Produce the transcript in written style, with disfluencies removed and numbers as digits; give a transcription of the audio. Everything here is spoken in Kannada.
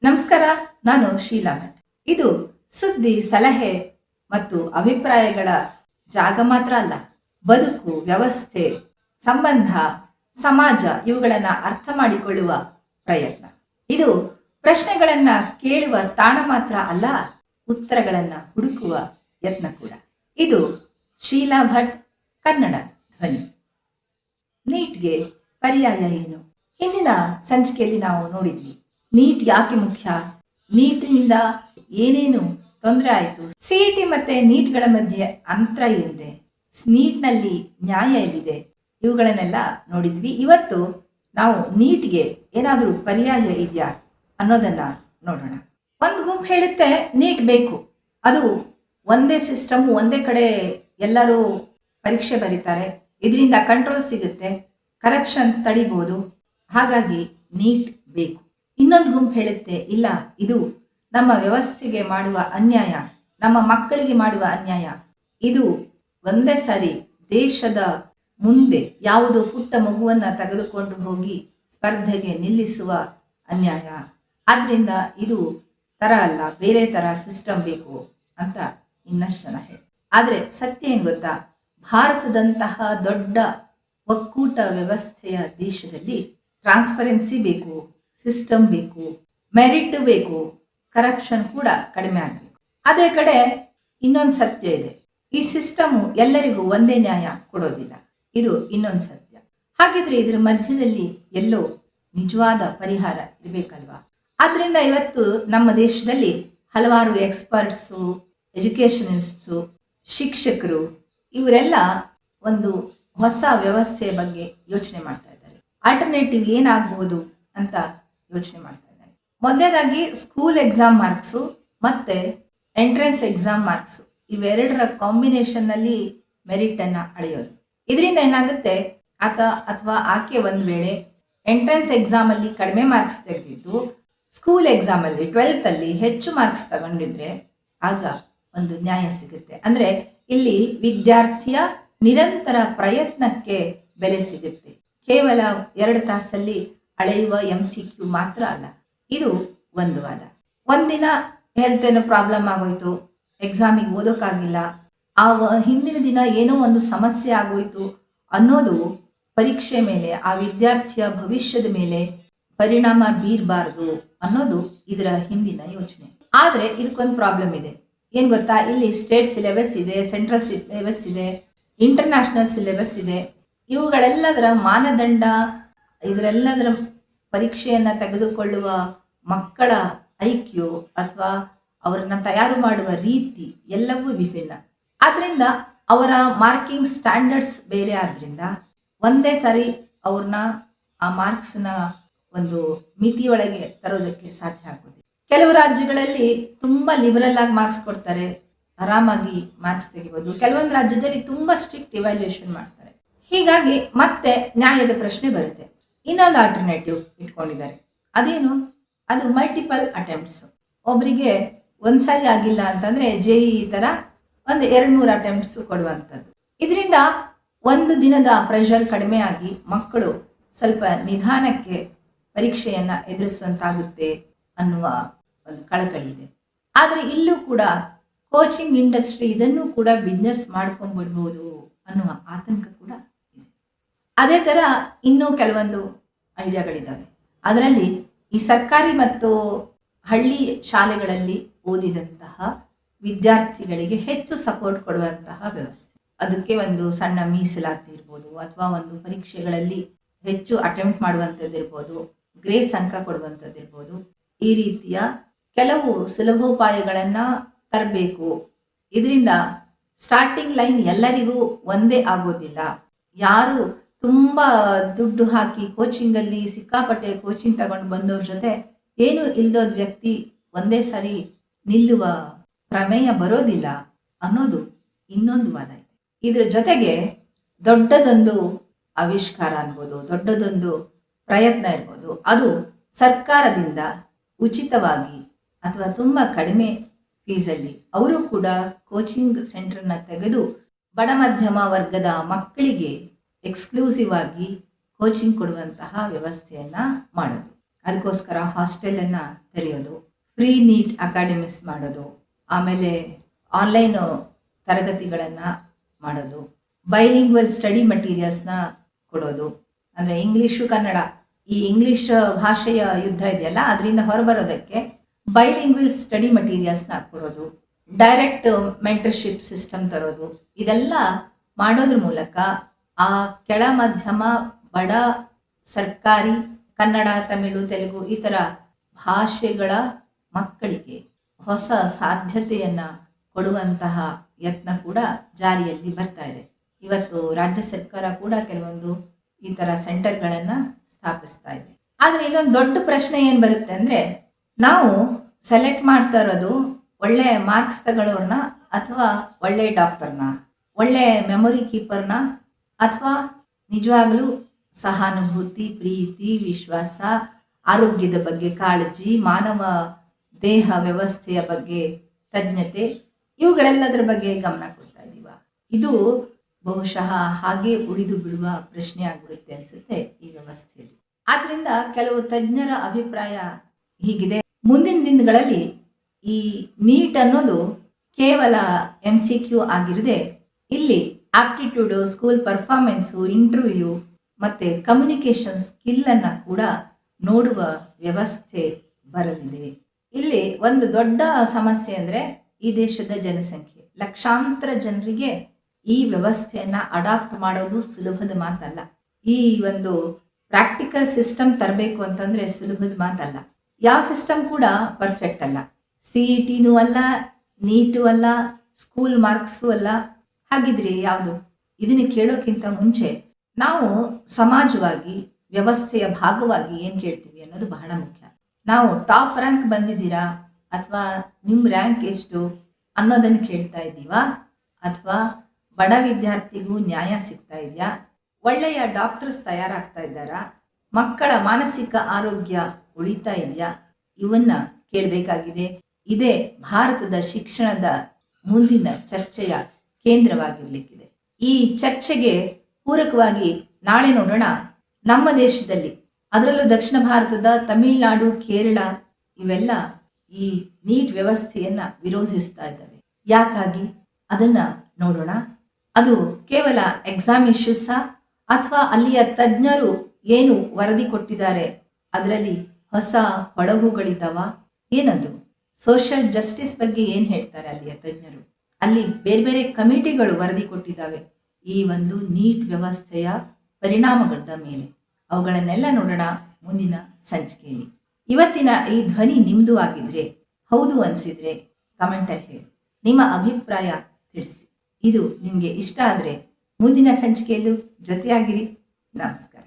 ನಮಸ್ಕಾರ, ನಾನು ಶೀಲಾ ಭಟ್. ಇದು ಸುದ್ದಿ, ಸಲಹೆ ಮತ್ತು ಅಭಿಪ್ರಾಯಗಳ ಜಾಗ ಮಾತ್ರ ಅಲ್ಲ. ಬದುಕು, ವ್ಯವಸ್ಥೆ, ಸಂಬಂಧ, ಸಮಾಜ ಇವುಗಳನ್ನು ಅರ್ಥ ಮಾಡಿಕೊಳ್ಳುವ ಪ್ರಯತ್ನ. ಇದು ಪ್ರಶ್ನೆಗಳನ್ನು ಕೇಳುವ ತಾಣ ಮಾತ್ರ ಅಲ್ಲ, ಉತ್ತರಗಳನ್ನು ಹುಡುಕುವ ಯತ್ನ ಕೂಡ. ಇದು ಶೀಲಾ ಭಟ್ ಕನ್ನಡ ಧ್ವನಿ. ನೀಟ್ಗೆ ಪರ್ಯಾಯ ಏನು? ಹಿಂದಿನ ಸಂಚಿಕೆಯಲ್ಲಿ ನಾವು ನೋಡಿದ್ವಿ, ನೀಟ್ ಯಾಕೆ ಮುಖ್ಯ, ನೀಟಿನಿಂದ ಏನೇನು ತೊಂದರೆ ಆಯಿತು, ಸಿಇಟಿ ಮತ್ತೆ ನೀಟ್ಗಳ ಮಧ್ಯೆ ಅಂತರ ಏನಿದೆ, ನೀಟ್ನಲ್ಲಿ ನ್ಯಾಯ ಎಲ್ಲಿದೆ, ಇವುಗಳನ್ನೆಲ್ಲ ನೋಡಿದ್ವಿ. ಇವತ್ತು ನಾವು ನೀಟ್ಗೆ ಏನಾದರೂ ಪರ್ಯಾಯ ಇದೆಯಾ ಅನ್ನೋದನ್ನ ನೋಡೋಣ. ಒಂದು ಗುಂಪು ಹೇಳುತ್ತೆ ನೀಟ್ ಬೇಕು, ಅದು ಒಂದೇ ಸಿಸ್ಟಮ್, ಒಂದೇ ಕಡೆ ಎಲ್ಲರೂ ಪರೀಕ್ಷೆ ಬರೀತಾರೆ, ಇದರಿಂದ ಕಂಟ್ರೋಲ್ ಸಿಗುತ್ತೆ, ಕರಪ್ಷನ್ ತಡಿಬೋದು, ಹಾಗಾಗಿ ನೀಟ್ ಬೇಕು. ಇನ್ನೊಂದು ಗುಂಪು ಹೇಳುತ್ತೆ ಇಲ್ಲ, ಇದು ನಮ್ಮ ವ್ಯವಸ್ಥೆಗೆ ಮಾಡುವ ಅನ್ಯಾಯ, ನಮ್ಮ ಮಕ್ಕಳಿಗೆ ಮಾಡುವ ಅನ್ಯಾಯ, ಇದು ಒಂದೇ ಸಾರಿ ದೇಶದ ಮುಂದೆ ಯಾವುದೋ ಪುಟ್ಟ ಮಗುವನ್ನ ತೆಗೆದುಕೊಂಡು ಹೋಗಿ ಸ್ಪರ್ಧೆಗೆ ನಿಲ್ಲಿಸುವ ಅನ್ಯಾಯ, ಆದ್ರಿಂದ ಇದು ತರ ಅಲ್ಲ, ಬೇರೆ ತರ ಸಿಸ್ಟಮ್ ಬೇಕು ಅಂತ ಇನ್ನಷ್ಟು ಜನ ಹೇಳಿ. ಆದ್ರೆ ಸತ್ಯ ಏನ್ ಗೊತ್ತಾ, ಭಾರತದಂತಹ ದೊಡ್ಡ ಒಕ್ಕೂಟ ವ್ಯವಸ್ಥೆಯ ದೇಶದಲ್ಲಿ ಟ್ರಾನ್ಸ್ಪರೆನ್ಸಿ ಬೇಕು, ಸಿಸ್ಟಮ್ ಬೇಕು, ಮೆರಿಟ್ ಬೇಕು, ಕರಪ್ಷನ್ ಕೂಡ ಕಡಿಮೆ ಆಗಬೇಕು. ಅದೇ ಕಡೆ ಇನ್ನೊಂದು ಸತ್ಯ ಇದೆ, ಈ ಸಿಸ್ಟಮು ಎಲ್ಲರಿಗೂ ಒಂದೇ ನ್ಯಾಯ ಕೊಡೋದಿಲ್ಲ, ಇದು ಇನ್ನೊಂದು ಸತ್ಯ. ಹಾಗಿದ್ರೆ ಇದರ ಮಧ್ಯದಲ್ಲಿ ಎಲ್ಲೋ ನಿಜವಾದ ಪರಿಹಾರ ಇರಬೇಕಲ್ವಾ? ಆದ್ರಿಂದ ಇವತ್ತು ನಮ್ಮ ದೇಶದಲ್ಲಿ ಹಲವಾರು ಎಕ್ಸ್ಪರ್ಟ್ಸು, ಎಜುಕೇಷನಿಸ್ಟ್ಸು, ಶಿಕ್ಷಕರು ಇವರೆಲ್ಲ ಒಂದು ಹೊಸ ವ್ಯವಸ್ಥೆಯ ಬಗ್ಗೆ ಯೋಚನೆ ಮಾಡ್ತಾ ಇದ್ದಾರೆ. ಆಲ್ಟರ್ನೇಟಿವ್ ಏನಾಗ್ಬೋದು ಅಂತ ಯೋಚನೆ ಮಾಡ್ತಾ ಇದ್ದಾರೆ. ಮೊದಲನೇದಾಗಿ ಸ್ಕೂಲ್ ಎಕ್ಸಾಮ್ ಮಾರ್ಕ್ಸು ಮತ್ತೆ ಎಂಟ್ರೆನ್ಸ್ ಎಕ್ಸಾಮ್ ಮಾರ್ಕ್ಸು ಇವೆರಡರ ಕಾಂಬಿನೇಷನ್ ನಲ್ಲಿ ಮೆರಿಟ್ ಅನ್ನ ಅಳೆಯೋದು. ಇದರಿಂದ ಏನಾಗುತ್ತೆ, ಆತ ಅಥವಾ ಆಕೆ ಒಂದು ವೇಳೆ ಎಂಟ್ರೆನ್ಸ್ ಎಕ್ಸಾಮ್ ಅಲ್ಲಿ ಕಡಿಮೆ ಮಾರ್ಕ್ಸ್ ತೆಗೆದಿದ್ದು ಸ್ಕೂಲ್ ಎಕ್ಸಾಮ್ ಅಲ್ಲಿ 12th ಅಲ್ಲಿ ಹೆಚ್ಚು ಮಾರ್ಕ್ಸ್ ತಗೊಂಡಿದ್ರೆ ಆಗ ಒಂದು ನ್ಯಾಯ ಸಿಗುತ್ತೆ. ಅಂದ್ರೆ ಇಲ್ಲಿ ವಿದ್ಯಾರ್ಥಿಯ ನಿರಂತರ ಪ್ರಯತ್ನಕ್ಕೆ ಬೆಲೆ ಸಿಗುತ್ತೆ. ಕೇವಲ 2 ತಾಸಲ್ಲಿ ಅಳೆಯುವ MCQ ಮಾತ್ರ ಅಲ್ಲ. ಇದು ಒಂದು ವಾದ. ಒಂದಿನ ಹೆಲ್ತ್ ಏನೋ ಪ್ರಾಬ್ಲಮ್ ಆಗೋಯ್ತು, ಎಕ್ಸಾಮಿಗೆ ಓದೋಕ್ಕಾಗಿಲ್ಲ, ಆ ಹಿಂದಿನ ದಿನ ಏನೋ ಒಂದು ಸಮಸ್ಯೆ ಆಗೋಯ್ತು ಅನ್ನೋದು ಪರೀಕ್ಷೆ ಮೇಲೆ, ಆ ವಿದ್ಯಾರ್ಥಿಯ ಭವಿಷ್ಯದ ಮೇಲೆ ಪರಿಣಾಮ ಬೀರಬಾರ್ದು ಅನ್ನೋದು ಇದರ ಹಿಂದಿನ ಯೋಚನೆ. ಆದ್ರೆ ಇದಕ್ಕೊಂದು ಪ್ರಾಬ್ಲಮ್ ಇದೆ. ಏನ್ ಗೊತ್ತಾ, ಇಲ್ಲಿ ಸ್ಟೇಟ್ ಸಿಲೆಬಸ್ ಇದೆ, ಸೆಂಟ್ರಲ್ ಸಿಲೆಬಸ್ ಇದೆ, ಇಂಟರ್ನ್ಯಾಷನಲ್ ಸಿಲೆಬಸ್ ಇದೆ. ಇವುಗಳೆಲ್ಲದರ ಮಾನದಂಡ, ಇದರೆಲ್ಲದರ ಪರೀಕ್ಷೆಯನ್ನ ತೆಗೆದುಕೊಳ್ಳುವ ಮಕ್ಕಳ IQ ಅಥವಾ ಅವರನ್ನ ತಯಾರು ಮಾಡುವ ರೀತಿ ಎಲ್ಲವೂ ವಿಭಿನ್ನ. ಆದ್ರಿಂದ ಅವರ ಮಾರ್ಕಿಂಗ್ ಸ್ಟ್ಯಾಂಡರ್ಡ್ಸ್ ಬೇರೆ ಆದ್ರಿಂದ ಒಂದೇ ಸಾರಿ ಅವ್ರನ್ನ ಆ ಮಾರ್ಕ್ಸ್ನ ಒಂದು ಮಿತಿಯೊಳಗೆ ತರೋದಕ್ಕೆ ಸಾಧ್ಯ ಆಗೋದಿಲ್ಲ. ಕೆಲವು ರಾಜ್ಯಗಳಲ್ಲಿ ತುಂಬಾ ಲಿಬರಲ್ ಆಗಿ ಮಾರ್ಕ್ಸ್ ಕೊಡ್ತಾರೆ, ಆರಾಮಾಗಿ ಮಾರ್ಕ್ಸ್ ತೆಗಿಬಹುದು. ಕೆಲವೊಂದು ರಾಜ್ಯದಲ್ಲಿ ತುಂಬಾ ಸ್ಟ್ರಿಕ್ಟ್ ಇವ್ಯಾಲ್ಯೂಯೇಷನ್ ಮಾಡ್ತಾರೆ. ಹೀಗಾಗಿ ಮತ್ತೆ ನ್ಯಾಯದ ಪ್ರಶ್ನೆ ಬರುತ್ತೆ. ಇನ್ನೊಂದು ಆಲ್ಟರ್ನೇಟಿವ್ ಇಟ್ಕೊಂಡಿದ್ದಾರೆ, ಅದೇನು, ಅದು ಮಲ್ಟಿಪಲ್ ಅಟೆಂಪ್ಟ್ಸ್. ಒಬ್ಬರಿಗೆ ಒಂದ್ಸಾರಿ ಆಗಿಲ್ಲ ಅಂತಂದ್ರೆ JEE ತರ ಒಂದು 2-3 ಅಟೆಂಪ್ಟ್ಸ್ ಕೊಡುವಂಥದ್ದು. ಇದರಿಂದ ಒಂದು ದಿನದ ಪ್ರೆಷರ್ ಕಡಿಮೆ ಆಗಿ ಮಕ್ಕಳು ಸ್ವಲ್ಪ ನಿಧಾನಕ್ಕೆ ಪರೀಕ್ಷೆಯನ್ನ ಎದುರಿಸುವಂತಾಗುತ್ತೆ ಅನ್ನುವ ಒಂದು ಕಳಕಳಿ ಇದೆ. ಆದ್ರೆ ಇಲ್ಲೂ ಕೂಡ ಕೋಚಿಂಗ್ ಇಂಡಸ್ಟ್ರಿ ಇದನ್ನು ಕೂಡ ಬಿಸ್ನೆಸ್ ಮಾಡ್ಕೊಂಡ್ಬಿಡ್ಬೋದು ಅನ್ನುವ ಆತಂಕ ಕೂಡ ಇದೆ. ಅದೇ ತರ ಇನ್ನೂ ಕೆಲವೊಂದು ಐಡಿಯಾಗಳಿದ್ದಾವೆ. ಅದರಲ್ಲಿ ಈ ಸರ್ಕಾರಿ ಮತ್ತು ಹಳ್ಳಿ ಶಾಲೆಗಳಲ್ಲಿ ಓದಿದಂತಹ ವಿದ್ಯಾರ್ಥಿಗಳಿಗೆ ಹೆಚ್ಚು ಸಪೋರ್ಟ್ ಕೊಡುವಂತಹ ವ್ಯವಸ್ಥೆ, ಅದಕ್ಕೆ ಒಂದು ಸಣ್ಣ ಮೀಸಲಾತಿ ಇರ್ಬೋದು, ಅಥವಾ ಒಂದು ಪರೀಕ್ಷೆಗಳಲ್ಲಿ ಹೆಚ್ಚು ಅಟೆಂಪ್ಟ್ ಮಾಡುವಂಥದ್ದಿರ್ಬೋದು, ಗ್ರೇಸ್ ಅಂಕ ಕೊಡುವಂಥದ್ದಿರ್ಬೋದು. ಈ ರೀತಿಯ ಕೆಲವು ಸುಲಭೋಪಾಯಗಳನ್ನ ತರಬೇಕು. ಇದರಿಂದ ಸ್ಟಾರ್ಟಿಂಗ್ ಲೈನ್ ಎಲ್ಲರಿಗೂ ಒಂದೇ ಆಗೋದಿಲ್ಲ. ಯಾರು ತುಂಬಾ ದುಡ್ಡು ಹಾಕಿ ಕೋಚಿಂಗಲ್ಲಿ ಸಿಕ್ಕಾಪಟ್ಟೆ ಕೋಚಿಂಗ್ ತಗೊಂಡು ಬಂದವ್ರ ಜೊತೆ ಏನು ಇಲ್ದೋದ್ ವ್ಯಕ್ತಿ ಒಂದೇ ಸಾರಿ ನಿಲ್ಲುವ ಪ್ರಮೇಯ ಬರೋದಿಲ್ಲ ಅನ್ನೋದು ಇನ್ನೊಂದು ವಾದ ಇದೆ. ಇದ್ರ ಜೊತೆಗೆ ದೊಡ್ಡದೊಂದು ಆವಿಷ್ಕಾರ ಅನ್ಬೋದು, ದೊಡ್ಡದೊಂದು ಪ್ರಯತ್ನ ಇರ್ಬೋದು, ಅದು ಸರ್ಕಾರದಿಂದ ಉಚಿತವಾಗಿ ಅಥವಾ ತುಂಬಾ ಕಡಿಮೆ ಫೀಸಲ್ಲಿ ಅವರು ಕೂಡ ಕೋಚಿಂಗ್ ಸೆಂಟರ್ನ ತೆಗೆದು ಬಡ ಮಧ್ಯಮ ವರ್ಗದ ಮಕ್ಕಳಿಗೆ ಎಕ್ಸ್ಕ್ಲೂಸಿವ್ ಆಗಿ ಕೋಚಿಂಗ್ ಕೊಡುವಂತಹ ವ್ಯವಸ್ಥೆಯನ್ನ ಮಾಡೋದು. ಅದಕ್ಕೋಸ್ಕರ ಹಾಸ್ಟೆಲನ್ನು ತೆರೆಯೋದು, ಫ್ರೀ ನೀಟ್ ಅಕಾಡೆಮಿಕ್ಸ್ ಮಾಡೋದು, ಆಮೇಲೆ ಆನ್ಲೈನು ತರಗತಿಗಳನ್ನು ಮಾಡೋದು, ಬೈಲಿಂಗ್ವಲ್ ಸ್ಟಡಿ ಮಟೀರಿಯಲ್ಸ್ನ ಕೊಡೋದು. ಅಂದರೆ ಇಂಗ್ಲೀಷು ಕನ್ನಡ, ಈ ಇಂಗ್ಲೀಷ್ ಭಾಷೆಯ ಯುದ್ಧ ಇದೆಯಲ್ಲ ಅದರಿಂದ ಹೊರಬರೋದಕ್ಕೆ ಬೈಲಿಂಗ್ವಲ್ ಸ್ಟಡಿ ಮಟೀರಿಯಲ್ಸ್ನ ಕೊಡೋದು, ಡೈರೆಕ್ಟ್ ಮೆಂಟರ್ಶಿಪ್ ಸಿಸ್ಟಮ್ ತರೋದು. ಇದೆಲ್ಲ ಮಾಡೋದ್ರ ಮೂಲಕ ಆ ಕೆಳ ಮಧ್ಯಮ ಬಡ ಸರ್ಕಾರಿ ಕನ್ನಡ, ತಮಿಳು, ತೆಲುಗು ಈ ಥರ ಭಾಷೆಗಳ ಮಕ್ಕಳಿಗೆ ಹೊಸ ಸಾಧ್ಯತೆಯನ್ನು ಕೊಡುವಂತಹ ಯತ್ನ ಕೂಡ ಜಾರಿಯಲ್ಲಿ ಬರ್ತಾ ಇದೆ. ಇವತ್ತು ರಾಜ್ಯ ಸರ್ಕಾರ ಕೂಡ ಕೆಲವೊಂದು ಈ ಥರ ಸೆಂಟರ್ಗಳನ್ನು ಸ್ಥಾಪಿಸ್ತಾ ಇದೆ. ಆದರೆ ಇಲ್ಲೊಂದು ದೊಡ್ಡ ಪ್ರಶ್ನೆ ಏನು ಬರುತ್ತೆ ಅಂದರೆ, ನಾವು ಸೆಲೆಕ್ಟ್ ಮಾಡ್ತಾ ಇರೋದು ಒಳ್ಳೆ ಮಾರ್ಕ್ಸ್ ತಗೊಳ್ಳೋರ್ನ ಅಥವಾ ಒಳ್ಳೆ ಡಾಕ್ಟರ್ನ, ಒಳ್ಳೆ ಮೆಮೊರಿ ಕೀಪರ್ನ, ಅಥವಾ ನಿಜವಾಗ್ಲೂ ಸಹಾನುಭೂತಿ, ಪ್ರೀತಿ, ವಿಶ್ವಾಸ, ಆರೋಗ್ಯದ ಬಗ್ಗೆ ಕಾಳಜಿ, ಮಾನವ ದೇಹ ವ್ಯವಸ್ಥೆಯ ಬಗ್ಗೆ ತಜ್ಞತೆ, ಇವುಗಳೆಲ್ಲದರ ಬಗ್ಗೆ ಗಮನ ಕೊಡ್ತಾ ಇದ್ದೀವ? ಇದು ಬಹುಶಃ ಹಾಗೆ ಉಳಿದು ಬಿಡುವ ಪ್ರಶ್ನೆ ಆಗಿಬಿಡುತ್ತೆ ಅನಿಸುತ್ತೆ ಈ ವ್ಯವಸ್ಥೆಯಲ್ಲಿ. ಆದ್ರಿಂದ ಕೆಲವು ತಜ್ಞರ ಅಭಿಪ್ರಾಯ ಹೀಗಿದೆ: ಮುಂದಿನ ದಿನಗಳಲ್ಲಿ ಈ ನೀಟ್ ಅನ್ನೋದು ಕೇವಲ MCQ ಆಗಿರದೆ ಇಲ್ಲಿ ಆಪ್ಟಿಟ್ಯೂಡು, ಸ್ಕೂಲ್ ಪರ್ಫಾರ್ಮೆನ್ಸು, ಇಂಟರ್ವ್ಯೂ ಮತ್ತು ಕಮ್ಯುನಿಕೇಷನ್ ಸ್ಕಿಲ್ಲನ್ನು ಕೂಡ ನೋಡುವ ವ್ಯವಸ್ಥೆ ಬರಲಿದೆ. ಇಲ್ಲಿ ಒಂದು ದೊಡ್ಡ ಸಮಸ್ಯೆ ಅಂದರೆ ಈ ದೇಶದ ಜನಸಂಖ್ಯೆ. ಲಕ್ಷಾಂತರ ಜನರಿಗೆ ಈ ವ್ಯವಸ್ಥೆಯನ್ನು ಅಡಾಪ್ಟ್ ಮಾಡೋದು ಸುಲಭದ ಮಾತಲ್ಲ. ಈ ಒಂದು ಪ್ರಾಕ್ಟಿಕಲ್ ಸಿಸ್ಟಮ್ ತರಬೇಕು ಅಂತಂದರೆ ಸುಲಭದ ಮಾತಲ್ಲ. ಯಾವ ಸಿಸ್ಟಮ್ ಕೂಡ ಪರ್ಫೆಕ್ಟ್ ಅಲ್ಲ. CETನೂ ಅಲ್ಲ, ನೀಟು ಅಲ್ಲ, ಸ್ಕೂಲ್ ಮಾರ್ಕ್ಸು ಅಲ್ಲ. ಹಾಗಿದ್ರೆ ಯಾವುದು? ಇದನ್ನು ಕೇಳೋಕ್ಕಿಂತ ಮುಂಚೆ ನಾವು ಸಮಾಜವಾಗಿ, ವ್ಯವಸ್ಥೆಯ ಭಾಗವಾಗಿ ಏನು ಕೇಳ್ತೀವಿ ಅನ್ನೋದು ಬಹಳ ಮುಖ್ಯ. ನಾವು ಟಾಪ್ ರ್ಯಾಂಕ್ ಬಂದಿದ್ದೀರಾ ಅಥವಾ ನಿಮ್ಮ ರ್ಯಾಂಕ್ ಎಷ್ಟು ಅನ್ನೋದನ್ನು ಕೇಳ್ತಾ ಇದ್ದೀವಾ? ಅಥವಾ ಬಡ ವಿದ್ಯಾರ್ಥಿಗೂ ನ್ಯಾಯ ಸಿಗ್ತಾ ಇದೆಯಾ? ಒಳ್ಳೆಯ ಡಾಕ್ಟರ್ಸ್ ತಯಾರಾಗ್ತಾ ಇದ್ದಾರಾ? ಮಕ್ಕಳ ಮಾನಸಿಕ ಆರೋಗ್ಯ ಉಳಿತಾ ಇದೆಯಾ? ಇವನ್ನ ಕೇಳಬೇಕಾಗಿದೆ. ಇದೇ ಭಾರತದ ಶಿಕ್ಷಣದ ಮುಂದಿನ ಚರ್ಚೆಯ ಕೇಂದ್ರವಾಗಿರ್ಲಿಕ್ಕಿದೆ. ಈ ಚರ್ಚೆಗೆ ಪೂರಕವಾಗಿ ನಾಳೆ ನೋಡೋಣ, ನಮ್ಮ ದೇಶದಲ್ಲಿ, ಅದರಲ್ಲೂ ದಕ್ಷಿಣ ಭಾರತದ ತಮಿಳುನಾಡು, ಕೇರಳ ಇವೆಲ್ಲ ಈ ನೀಟ್ ವ್ಯವಸ್ಥೆಯನ್ನು ವಿರೋಧಿಸ್ತಾ ಇದ್ದಾವೆ. ಯಾಕಾಗಿ ಅದನ್ನು ನೋಡೋಣ. ಅದು ಕೇವಲ ಎಕ್ಸಾಮ್ ಇಶ್ಯೂಸಾ ಅಥವಾ ಅಲ್ಲಿಯ ತಜ್ಞರು ಏನು ವರದಿ ಕೊಟ್ಟಿದ್ದಾರೆ ಅದರಲ್ಲಿ ಹೊಸ ಹೊಳಹುಗಳಿದ್ದಾವ? ಏನದು? ಸೋಷಿಯಲ್ ಜಸ್ಟಿಸ್ ಬಗ್ಗೆ ಏನು ಹೇಳ್ತಾರೆ ಅಲ್ಲಿಯ ತಜ್ಞರು? ಅಲ್ಲಿ ಬೇರೆ ಬೇರೆ ಕಮಿಟಿಗಳು ವರದಿ ಕೊಟ್ಟಿದ್ದಾವೆ ಈ ಒಂದು ನೀಟ್ ವ್ಯವಸ್ಥೆಯ ಪರಿಣಾಮಗಳ ಮೇಲೆ. ಅವುಗಳನ್ನೆಲ್ಲ ನೋಡೋಣ ಮುಂದಿನ ಸಂಚಿಕೆಯಲ್ಲಿ. ಇವತ್ತಿನ ಈ ಧ್ವನಿ ನಿಮ್ಮದು ಆಗಿದ್ರೆ, ಹೌದು ಅನಿಸಿದ್ರೆ ಕಮೆಂಟಲ್ಲಿ ಹೇಳಿ, ನಿಮ್ಮ ಅಭಿಪ್ರಾಯ ತಿಳಿಸಿ. ಇದು ನಿಮಗೆ ಇಷ್ಟ ಆದರೆ ಮುಂದಿನ ಸಂಚಿಕೆಯಲ್ಲೂ ಜೊತೆಯಾಗಿರಿ. ನಮಸ್ಕಾರ.